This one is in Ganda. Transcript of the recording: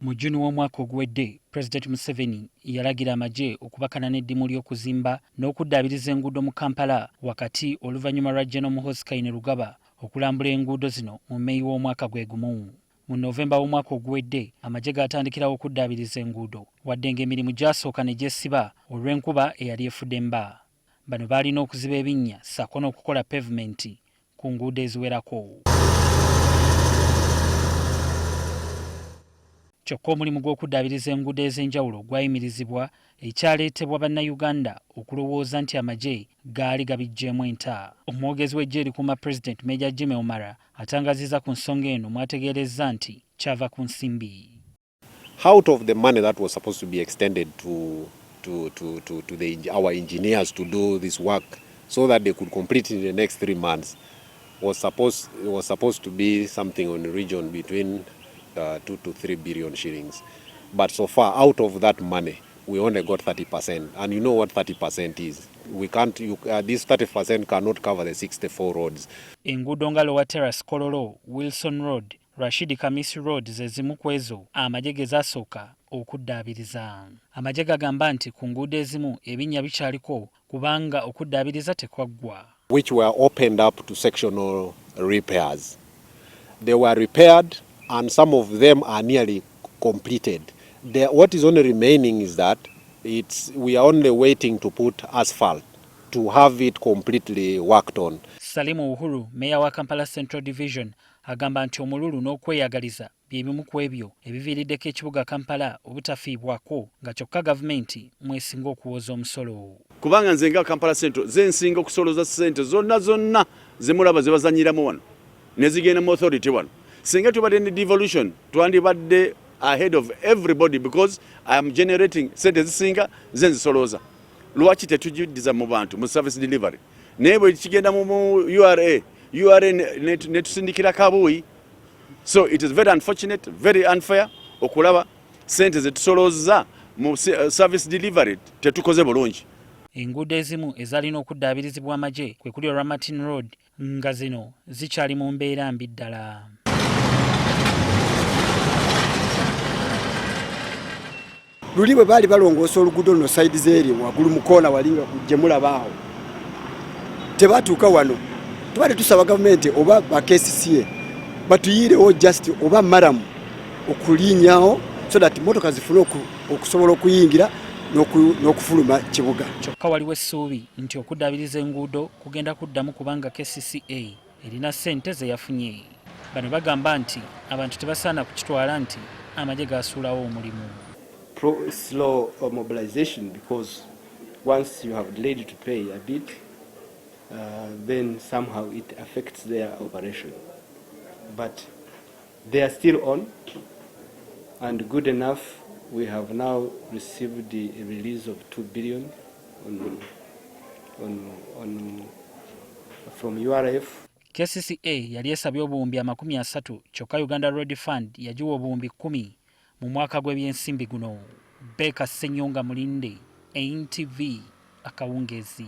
Mu Juni w'omwaka oguwedde, President Museveni yalagira amagye okubakana n'eddimu ly'okuzimba n'okuddaabiriza enguudo mu Kampala wakati oluvannyuma lwa General Muhoozi Kainerugaba okulambula enguudo zino mu Mei w'omwaka gwe gumu. Mu Novemba w'omwaka oguwedde, amagye gaatandikirawo okuddaabiriza enguudo wadde ng'emirimu gyasooka ne gyesiba olw'enkuba eyali efudde mba. Bano baalina okuziba ebinnya ssaako n'okukola pavement ku nguudo eziwerako. Kyokka omulimu gw'okuddaabiriza enguudo ez'enjawulo gwayimirizibwa ekyaleetebwa bannayuganda okulowooza nti amagye gaali gabiggyeemu enta. Omwogezi w'eggye erikuuma President Major Jimmy Omara atangaziza ku nsonga eno mwategeerezza nti kyava ku nsimbi. Out of the money that was supposed to be extended to our engineers to do this work so that they could complete it in the next 3 months was supposed to be something on the region between 2 to 3 billion shillings. But so far, out of that money, we only got 30%. And you know what 30% is. We can't. This 30% cannot cover the 64 roads. Enguudo nga Lower Terrace Kololo, Wilson Road, Rashid Kamisi Road ze zimu ku ezo amagye ge zaasooka okuddaabiriza. Amagye gagamba nti ku nguudo ezimu ebinnya bikyaliko kubanga okuddaabiriza tekwaggwa. Which were opened up to sectional repairs. They were repaired and some of them are nearly completed. What is only remaining is that we are only waiting to put asphalt to have it completely worked on. Salimu Uhuru, Mayor wa Kampala Central Division, agamba nti omululu n'okweyagaliza bye bimu ku ebyo ebiviiriddeko ekibuga Kampala obutafiibwako nga kyokka gavumenti mwesinga okuwoza omusolo. Kubanga nze nga Kampala Central zensinga okusoloza ssente zonna ze mulaba ze bazanyiramu wano ne zigenda mu authority wano. Singa tubadde ne devolution twandibadde ahead of everybody because I am generating sente zisinga ze nzisoloza. Lwaki tetujiddiza mu bantu mu service delivery naye bwe kigenda mu URA ne tusindikira kabuuyi. So it is very unfortunate, very unfair okulaba sente ze tusoloza mu service delivery tetukoze bulungi. Enguudo ezimu ezalina okuddaabirizibwa amagye kwe kuli Ramatin Road nga zino zikyali mu mbeera mbi ddala. Luli bwe baali balongoosa oluguudo luno sayidi z'eri waggulu mu koona wali gye mulabaawo tebatuuka wano. Tubadde tusaba gavumenti oba ba KCCA batuyiirewo just oba maramu okulinnyawo so that motoka zifune okusobola okuyingira n'okufuluma kibuga. Kyokka waliwo essuubi nti okuddaabiriza enguudo kugenda kuddamu kubanga KCCA erina ssente ze yafunye. Bano bagamba nti abantu tebasaana kukitwala nti amagye gaasuulawo omulimu. Slow mobilization because once you have delayed to pay a bit, then somehow it affects their operation. But they are still on, and good enough, we have now received the release of 2 billion from URF. KCCA yali esabye obuwumbi 30 kyokka Uganda Road Fund yagiwa obuwumbi 10 mu mwaka gw'ebyensimbi guno. Beka Ssenyonga Mulinde, ANTV, Akawungezi.